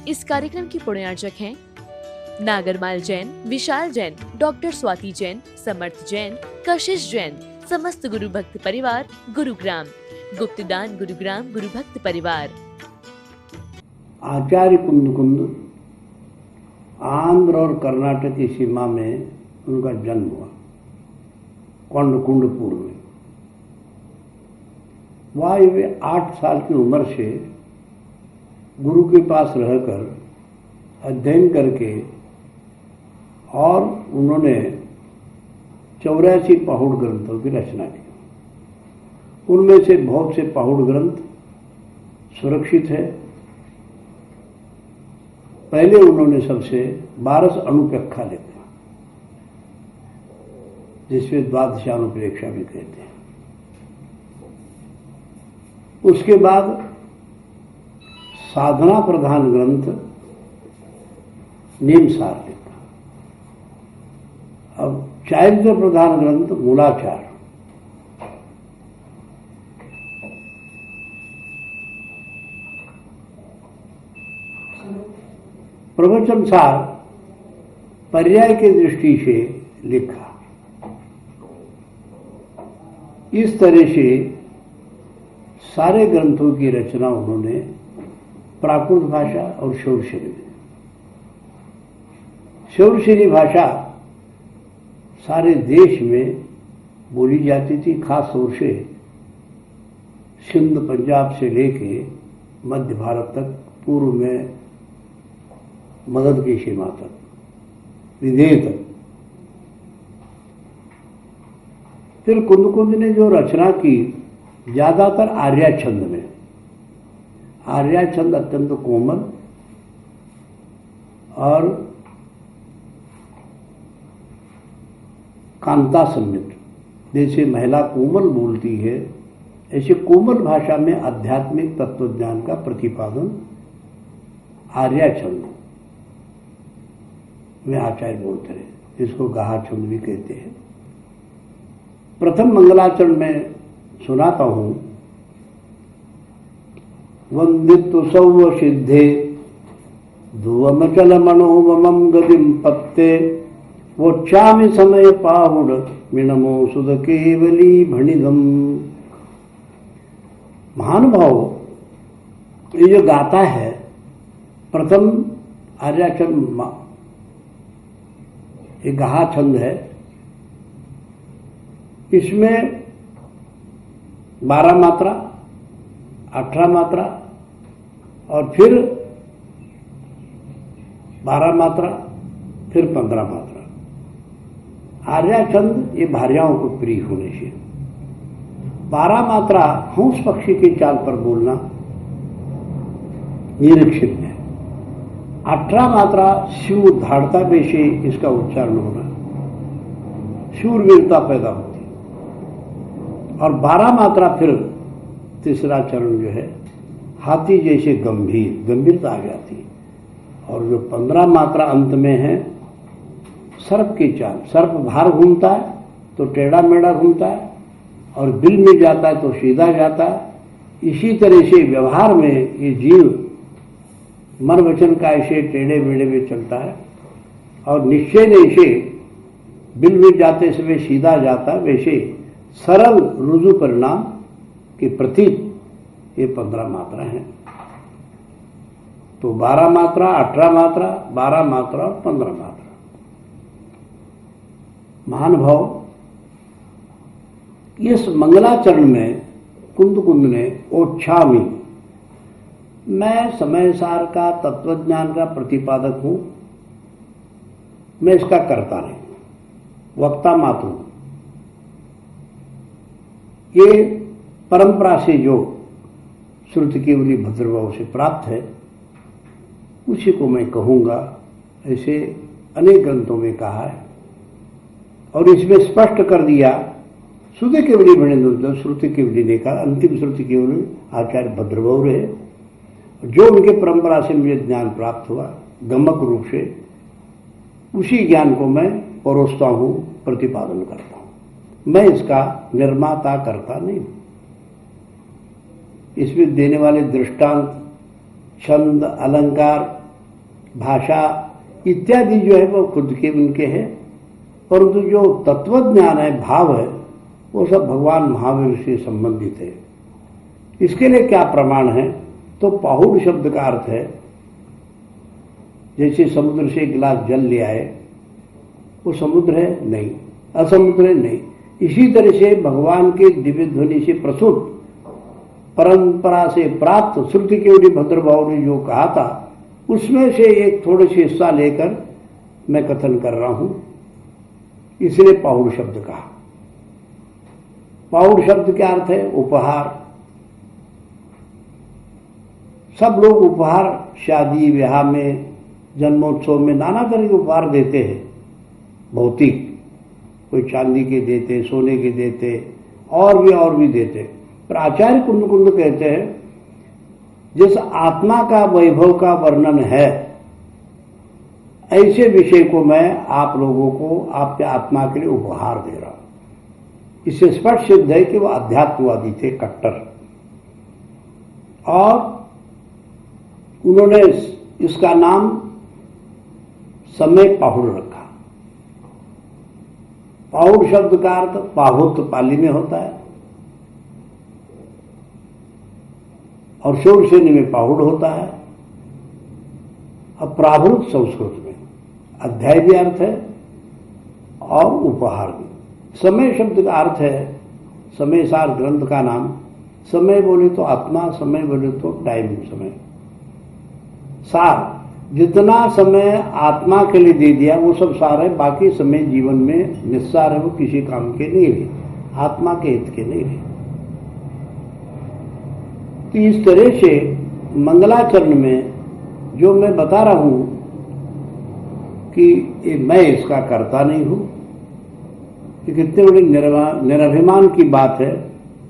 इस कार्यक्रम की पुण्यार्चक हैं नागरमाल जैन, विशाल जैन, डॉक्टर स्वाति जैन, समर्थ जैन, कशिश जैन, समस्त गुरु भक्त परिवार, गुरुग्राम, गुप्तदान गुरुग्राम, गुरु भक्त परिवार। आचार्य कुंद आंध्र और कर्नाटक की सीमा में उनका जन्म हुआ, कुंडपुर में। वहाँ वे 8 साल की उम्र से गुरु के पास रहकर अध्ययन करके और उन्होंने 84 पहुड़ ग्रंथों की रचना की। उनमें से बहुत से पहुड़ ग्रंथ सुरक्षित है। पहले उन्होंने सबसे 12 अनुपेक्षा लिखा, जिसमें द्वादशानुप्रेक्षा भी कहते हैं। उसके बाद साधना प्रधान ग्रंथ नीमसार लिखा। अब चारित्र प्रधान ग्रंथ मूलाचार। प्रवचन सार पर्याय की दृष्टि से लिखा। इस तरह से सारे ग्रंथों की रचना उन्होंने प्राकृत भाषा और शौरसेनी भाषा सारे देश में बोली जाती थी, खास तौर से सिंध पंजाब से लेके मध्य भारत तक, पूर्व में मगध की सीमा तक, विदेह तक। फिर कुंद ने जो रचना की ज्यादातर आर्या छंद में। आर्या छंद अत्यंत कोमल और कांता सम्मित, जैसे महिला कोमल बोलती है ऐसे कोमल भाषा में आध्यात्मिक तत्वज्ञान का प्रतिपादन आर्या छंद में आचार्य बोलते हैं, जिसको गाहा छंद भी कहते हैं। प्रथम मंगलाचरण में सुनाता हूं। वंदित्व सौव सिद्धे ध्रुवमचल मनोमम गतिम पत्ते वोच्चामि समय पाहुड़ मिनमो सुध केवली भणिदम। महानुभाव, ये जो गाता है प्रथम आर्याचरण, एक गाहा छंद है। इसमें 12 मात्रा, 18 मात्रा और फिर 12 मात्रा, फिर 15 मात्रा। आर्या छंद ये भार्याओं को प्रिय होने से। 12 मात्रा हंस पक्षी की चाल पर बोलना निरीक्षित है। 18 मात्रा शिव धाड़ता बेशे इसका उच्चारण होना, शूरवीरता पैदा होती। और 12 मात्रा फिर तीसरा चरण जो है हाथी जैसे गंभीरता आ जाती। और जो 15 मात्रा अंत में है सर्प की चाल। सर्प भार घूमता है तो टेढ़ा मेढ़ा घूमता है, और बिल में जाता है तो सीधा जाता है। इसी तरह से व्यवहार में ये जीव मन वचन का ऐसे टेढ़े मेढ़े में चलता है, और निश्चय ने इसे बिल में जाते समय सीधा जाता है, वैसे सरल रुजु परिणाम के प्रतीक ये 15 मात्रा हैं। तो 12 मात्रा, 18 मात्रा, 12 मात्रा और 15 मात्रा। महानुभाव, इस मंगलाचरण में कुंद ने ओच्छामी, मैं समय सार का तत्वज्ञान का प्रतिपादक हूं, मैं इसका करता नहीं, वक्ता मात्र हूं। ये परंपरा से जो श्रुति केवली भद्रभाव से प्राप्त है उसी को मैं कहूंगा, ऐसे अनेक ग्रंथों में कहा है। और इसमें स्पष्ट कर दिया, श्रुति केवली भणिदम, श्रुति केवली ने कहा, अंतिम श्रुति केवली आचार्य भद्रभाव रहे, जो उनके परंपरा से मुझे ज्ञान प्राप्त हुआ गमक रूप से, उसी ज्ञान को मैं परोसता हूं, प्रतिपादन करता हूं। मैं इसका निर्माता करता नहीं हूं। इसमें देने वाले दृष्टांत, छंद, अलंकार भाषा इत्यादि जो है वो खुद के उनके हैं, परंतु जो तत्व ज्ञान है, भाव है, वो सब भगवान महावीर से संबंधित है। इसके लिए क्या प्रमाण है? तो पाहुड़ शब्द का अर्थ है जैसे समुद्र से एक गिलास जल ले आए, वो समुद्र है नहीं, असमुद्र है नहीं। इसी तरह से भगवान के दिव्य ध्वनि से प्रसूत परंपरा से प्राप्त श्रुति केवली भद्रभाव ने जो कहा था, उसमें से एक थोड़े से हिस्सा लेकर मैं कथन कर रहा हूं, इसलिए पाहुड़ शब्द कहा। पाहुड़ शब्द क्या अर्थ है? उपहार। सब लोग उपहार शादी ब्याह में, जन्मोत्सव में नाना तरह के उपहार देते हैं, भौतिक, कोई चांदी के देते, सोने के देते, और भी देते। पर आचार्य कुंद कुंद कहते हैं जिस आत्मा का वैभव का वर्णन है, ऐसे विषय को मैं आप लोगों को आपके आत्मा के लिए उपहार दे रहा हूं। इससे स्पष्ट सिद्ध है कि वो अध्यात्मवादी थे, कट्टर, और उन्होंने इसका नाम समय पाहुड़ रखा। पाहुड़ शब्द का अर्थ पाहुत पाली में होता है और शूरसेनी में पाहुड़ होता है, और प्राभुत संस्कृत में अध्याय भी अर्थ है और उपहार भी। समय शब्द का अर्थ है, समय सार ग्रंथ का नाम। समय बोले तो आत्मा, समय बोले तो टाइम, समय सार। जितना समय आत्मा के लिए दे दिया वो सब सार है, बाकी समय जीवन में निस्सार है, वो किसी काम के नहीं रहे, आत्मा के हित के नहीं रहे। तो इस तरह से मंगलाचरण में जो मैं बता रहा हूं कि मैं इसका करता नहीं हूं, कि कितने बड़े निरभिमान की बात है।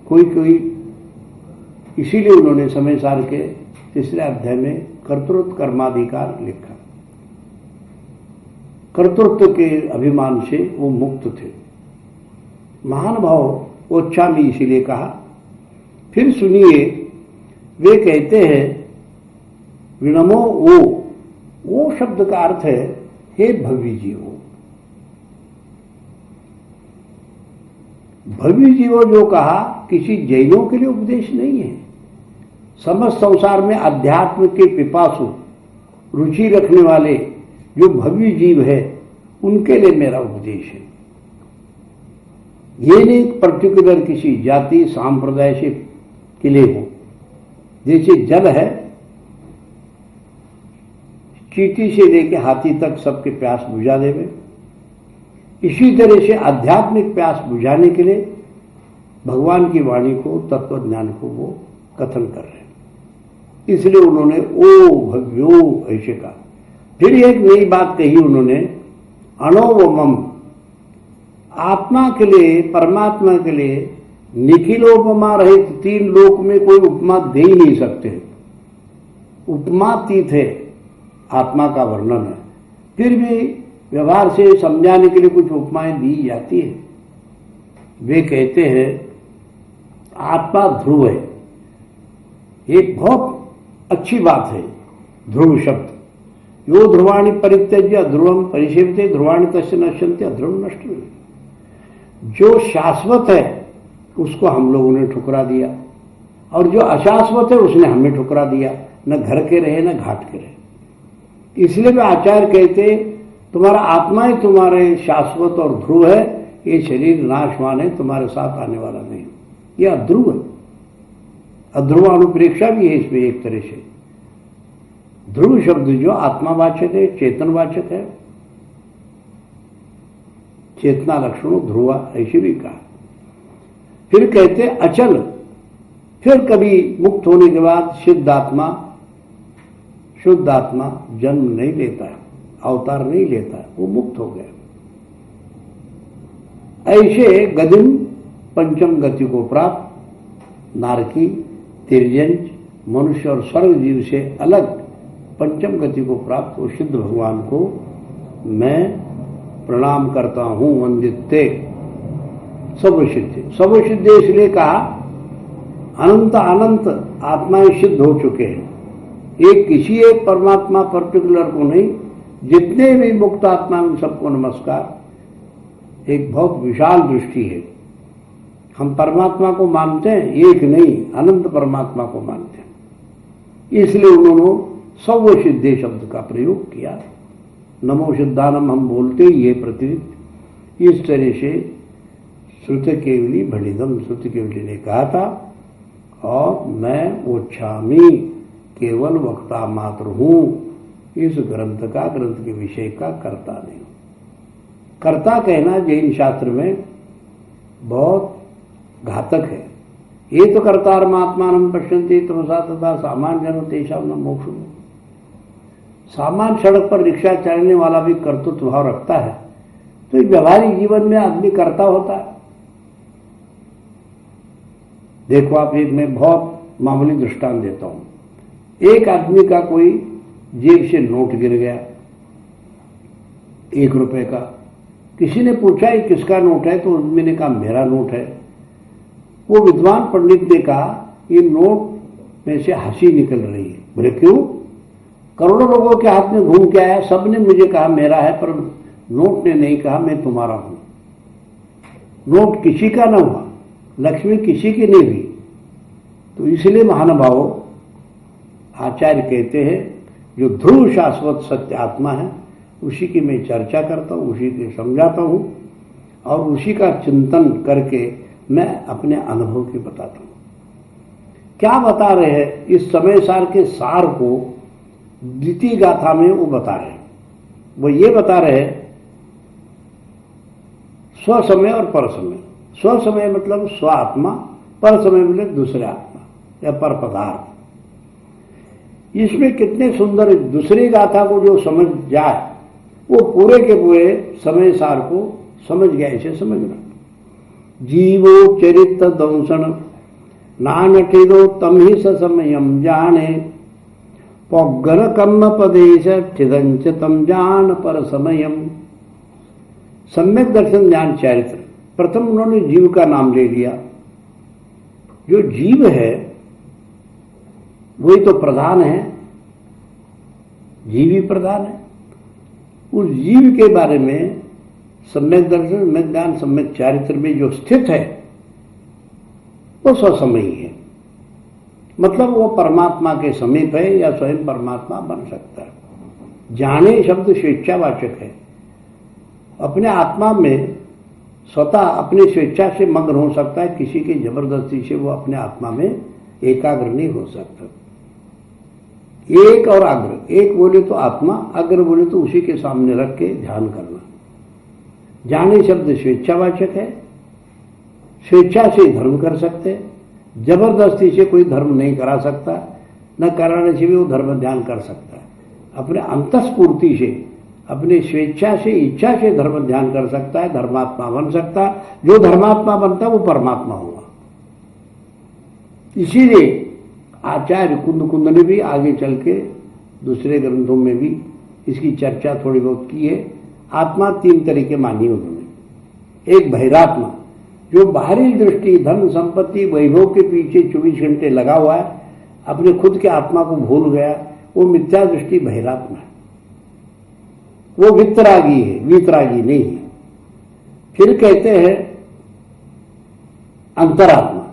कोई इसीलिए उन्होंने समय सार के 3 अध्याय में कर्तृत्व कर्माधिकार लिखा। कर्तृत्व के अभिमान से वो मुक्त थे। महानुभाव ओच्छामी इसीलिए कहा। फिर सुनिए, वे कहते हैं विनमो वो शब्द का अर्थ है हे भव्य जीवो। भव्य जीवो जो कहा किसी जैनों के लिए उपदेश नहीं है। समस्त संसार में अध्यात्म के पिपासु, रुचि रखने वाले जो भव्य जीव है, उनके लिए मेरा उपदेश है। ये नहीं पर्टिकुलर किसी जाति सांप्रदाय से के लिए हो। जैसे जल है, चींटी से लेके हाथी तक सबके प्यास बुझा देवे, इसी तरह से आध्यात्मिक प्यास बुझाने के लिए भगवान की वाणी को, तत्व ज्ञान को वो कथन कर रहे हैं। इसलिए उन्होंने ओ भव्यो ऐसे कहा। फिर एक नई बात कही उन्होंने, अणोवमम, आत्मा के लिए, परमात्मा के लिए निखिलोपमा रहित 3 लोक में कोई उपमा दे ही नहीं सकते। उपमातीत है, आत्मा का वर्णन है। फिर भी व्यवहार से समझाने के लिए कुछ उपमाएं दी जाती है। वे कहते हैं आत्मा ध्रुव है। एक बहुत अच्छी बात है ध्रुव शब्द। यो ध्रुवाणी परित्यज्य ध्रुवम परिसेवते ध्रुवाणी तस्य नश्यन्ते अध्रुवम नष्ट। जो शाश्वत है उसको हम लोगों ने ठुकरा दिया, और जो अशाश्वत है उसने हमें ठुकरा दिया। न घर के रहे न घाट के रहे। इसलिए वे आचार्य कहते तुम्हारा आत्मा ही तुम्हारे शाश्वत और ध्रुव है, ये शरीर नाशवान है, तुम्हारे साथ आने वाला नहीं। ये अध्रुव है। अध्रुवानुप्रेक्षा भी है इसमें एक तरह से। ध्रुव शब्द जो आत्मावाचक है, चेतनवाचक है। चेतना लक्षणों ध्रुवा ऐसे भी कहा। फिर कहते अचल, फिर कभी मुक्त होने के बाद शुद्ध आत्मा जन्म नहीं लेता है, अवतार नहीं लेता है, वो मुक्त हो गया। ऐसे गदिम पंचम गति को प्राप्त नारकी, तिर्यंच, मनुष्य और स्वर्ग जीव से अलग पंचम गति को प्राप्त वो सिद्ध भगवान को मैं प्रणाम करता हूं। वंदित्ते सर्वसिद्ध। सर्वसिद्ध इसलिए कहा अनंत अनंत आत्माएं सिद्ध हो चुके हैं, एक किसी एक परमात्मा पर्टिकुलर को नहीं, जितने भी मुक्त आत्मा उन सबको नमस्कार। एक बहुत विशाल दृष्टि है। हम परमात्मा को मानते हैं, एक नहीं अनंत परमात्मा को मानते हैं। इसलिए उन्होंने सौ सिद्धे शब्द का प्रयोग किया। नमो सिद्धानम हम बोलते ही ये प्रतिनिधि इस तरह से श्रुत केवली भणिदम, श्रुत केवली ने कहा था। और मैं वोच्छामी केवल वक्ता मात्र हूं, इस ग्रंथ का, ग्रंथ के विषय का कर्ता नहीं हूं। कर्ता कहना जैन शास्त्र में बहुत घातक है। ये तो कर्तार महात्मान पश्यन्ति तमसा तथा सामान्य जनो तेषां न मोक्ष। सामान्य सड़क पर रिक्शा चलाने वाला भी कर्तृत्व भाव रखता है, तो व्यवहारिक जीवन में आदमी कर्ता होता है। देखो आप, एक मैं बहुत मामूली दृष्टांत देता हूं। एक आदमी का कोई जेब से नोट गिर गया 1 रुपए का। किसी ने पूछा ये किसका नोट है, तो आदमी ने कहा मेरा नोट है। वो विद्वान पंडित ने कहा ये नोट में से हंसी निकल रही है। बोले क्यों? करोड़ों लोगों के हाथ में घूम के आया, सबने मुझे कहा मेरा है, पर नोट ने नहीं कहा मैं तुम्हारा हूं। नोट किसी का न हुआ, लक्ष्मी किसी की नहीं हुई। तो इसलिए महानुभावों, आचार्य कहते हैं जो ध्रुव शाश्वत सत्य आत्मा है उसी की मैं चर्चा करता हूं, उसी की समझाता हूं और उसी का चिंतन करके मैं अपने अनुभव की बताता हूं। क्या बता रहे हैं? इस समय सार के सार को द्वितीय गाथा में वो बता रहे हैं। वो ये बता रहे हैं स्व समय और पर समय। स्व समय मतलब स्व आत्मा, पर समय मतलब दूसरे आत्मा या पर पदार्थ। इसमें कितने सुंदर, दूसरी गाथा को जो समझ जाए वो पूरे के पूरे समय सार को समझ गया। इसे समझना, जीवो चरित्र दंशन नानटिरो तम ही ससमयम जाने पौगन कम पदेश ठिदंच तम जान पर समयम। सम्यक दर्शन ज्ञान चरित्र, प्रथम उन्होंने जीव का नाम ले लिया। जो जीव है वही तो प्रधान है, जीव ही प्रधान है। उस जीव के बारे में सम्यक दर्शन, सम्यक ज्ञान, सम्यक चारित्र में जो स्थित है वो स्वसमयी है। मतलब वो परमात्मा के समीप है या स्वयं परमात्मा बन सकता है। जाने शब्द स्वेच्छावाचक है। अपने आत्मा में स्वतः अपनी स्वेच्छा से मग्न हो सकता है, किसी की जबरदस्ती से वो अपने आत्मा में एकाग्र नहीं हो सकता। एक और अग्र, एक बोले तो आत्मा, अग्र बोले तो उसी के सामने रख के ध्यान करना। जाने शब्द स्वेच्छावाचक है। स्वेच्छा से धर्म कर सकते, जबरदस्ती से कोई धर्म नहीं करा सकता, न कराने से भी वो धर्म ध्यान कर सकता है। अपने अंतस्फूर्ति से, अपनी स्वेच्छा से, इच्छा से धर्म ध्यान कर सकता है, धर्मात्मा बन सकता है। जो धर्मात्मा बनता है वो परमात्मा होगा। इसीलिए आचार्य कुंद ने भी आगे चल के दूसरे ग्रंथों में भी इसकी चर्चा थोड़ी बहुत की है। आत्मा 3 तरीके मानी उन्होंने। एक बहिरात्मा, जो बाहरी दृष्टि, धन संपत्ति वैभव के पीछे 24 घंटे लगा हुआ है, अपने खुद के आत्मा को भूल गया, वो मिथ्या दृष्टि बहिरात्मा है। वो वितरागी है, वीतरागी नहीं है। फिर कहते हैं अंतरात्मा,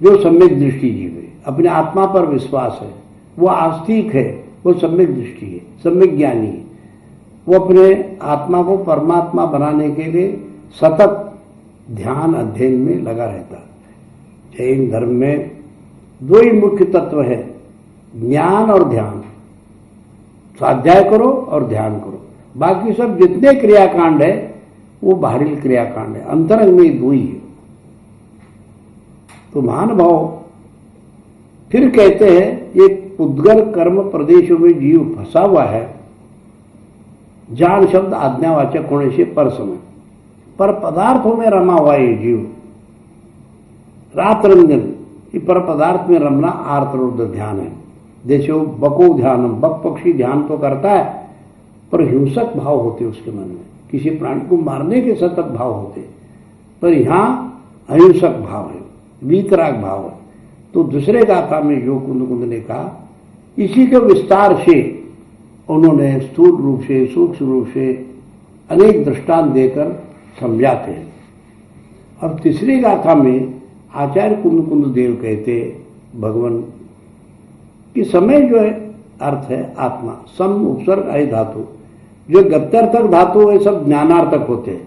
जो सम्यक दृष्टि जीव है, अपने आत्मा पर विश्वास है, वो आस्तिक है, वो सम्यक दृष्टि है, सम्यक ज्ञानी है। वो अपने आत्मा को परमात्मा बनाने के लिए सतत ध्यान अध्ययन में लगा रहता है। जैन धर्म में 2 ही मुख्य तत्व है, ज्ञान और ध्यान। स्वाध्याय करो और ध्यान करो, बाकी सब जितने क्रियाकांड है वो बाहरी क्रियाकांड है। अंतरंग में 2 ही है। तो महानुभाव फिर कहते हैं ये उद्गर कर्म प्रदेशों में जीव फंसा हुआ है। जान शब्द आज्ञावाचक होने से पर समय, पर पदार्थों में रमा हुआ ये जीव। रात रंजन, ये पर पदार्थ में रमना आर्तरुद्ध ध्यान है। जैसे वो बको ध्यानम, बक पक्षी ध्यान तो करता है पर हिंसक भाव होते उसके मन में, किसी प्राणी को मारने के सतत भाव होते, पर यहां अहिंसक भाव है, वीतराग भाव है। तो दूसरे गाथा में जो कुंद ने कहा इसी के विस्तार से उन्होंने स्थूल रूप से, सूक्ष्म रूप से अनेक दृष्टांत देकर समझाते हैं। और तीसरी गाथा में आचार्य कुंद देव कहते भगवान कि समय जो है अर्थ है आत्मा, सम उपसर्ग अय धातु, जो गत्यर्थक धातु है सब ज्ञानार्थक होते हैं।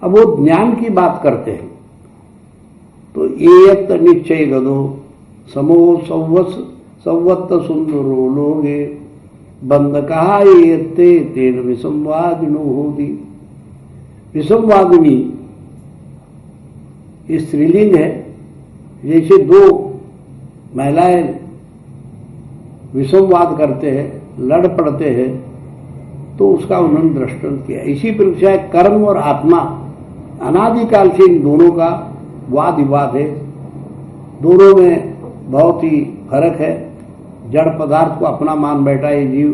अब वो ज्ञान की बात करते हैं तो एक निश्चय गदो समो संवत्त सुंदरो लोगे बंद कहा ये तेन विसंवादिनो होदी। विसंवादिनी ये स्त्रीलिंग है, जैसे दो महिलाएं विसंवाद करते हैं, लड़ पड़ते हैं, तो उसका उन्होंने दृष्टांत किया। इसी प्रकार कर्म और आत्मा अनादिकाल से इन दोनों का वाद विवाद है, दोनों में बहुत ही फर्क है। जड़ पदार्थ को अपना मान बैठा है जीव,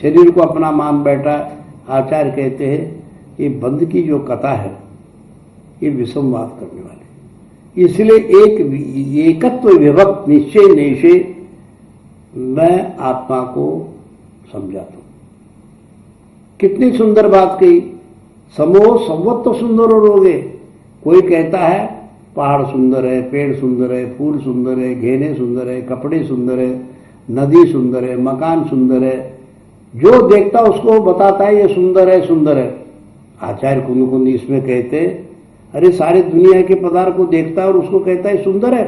शरीर को अपना मान बैठा है। आचार्य कहते हैं ये बंध की जो कथा है ये विसंवाद करने वाले, इसलिए एकत्व विभक्त निश्चय निश्चय मैं आत्मा को समझाता हूं। कितनी सुंदर बात कही, समो संवत्त सुंदर रोगे। कोई कहता है पहाड़ सुंदर है, पेड़ सुंदर है, फूल सुंदर है, घेने सुंदर है, कपड़े सुंदर है, नदी सुंदर है, मकान सुंदर है, जो देखता उसको बताता है ये सुंदर है, सुंदर है। आचार्य कुंद इसमें कहते अरे सारे दुनिया के पदार्थ को देखता है और उसको कहता है सुंदर है।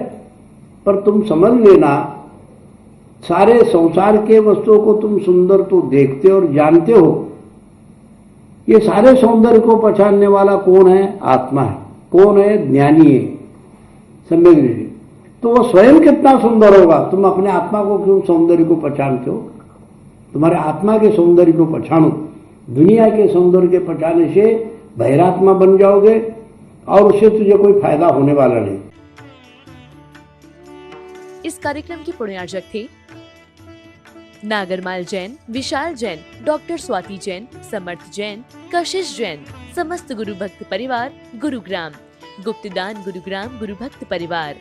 पर तुम समझ लेना सारे संसार के वस्तुओं को तुम सुंदर तो देखते और जानते हो, ये सारे सौंदर्य को पहचानने वाला कौन है? आत्मा है। कौन है? ज्ञानी है, सम्यक दृष्टि। तो वो स्वयं कितना सुंदर होगा, तुम अपने आत्मा को क्यों सौंदर्य को पहचानते हो? तुम्हारे आत्मा के सौंदर्य को पहचानो। दुनिया के सौंदर्य के पहचाने से बहिरात्मा बन जाओगे और उससे तुझे कोई फायदा होने वाला नहीं। इस कार्यक्रम के पुण्यार्जक थे नागरमाल जैन, विशाल जैन, डॉक्टर स्वाति जैन, समर्थ जैन, कशिश जैन, समस्त गुरु भक्त परिवार, गुरुग्राम, गुप्तदान गुरुग्राम गुरु भक्त परिवार।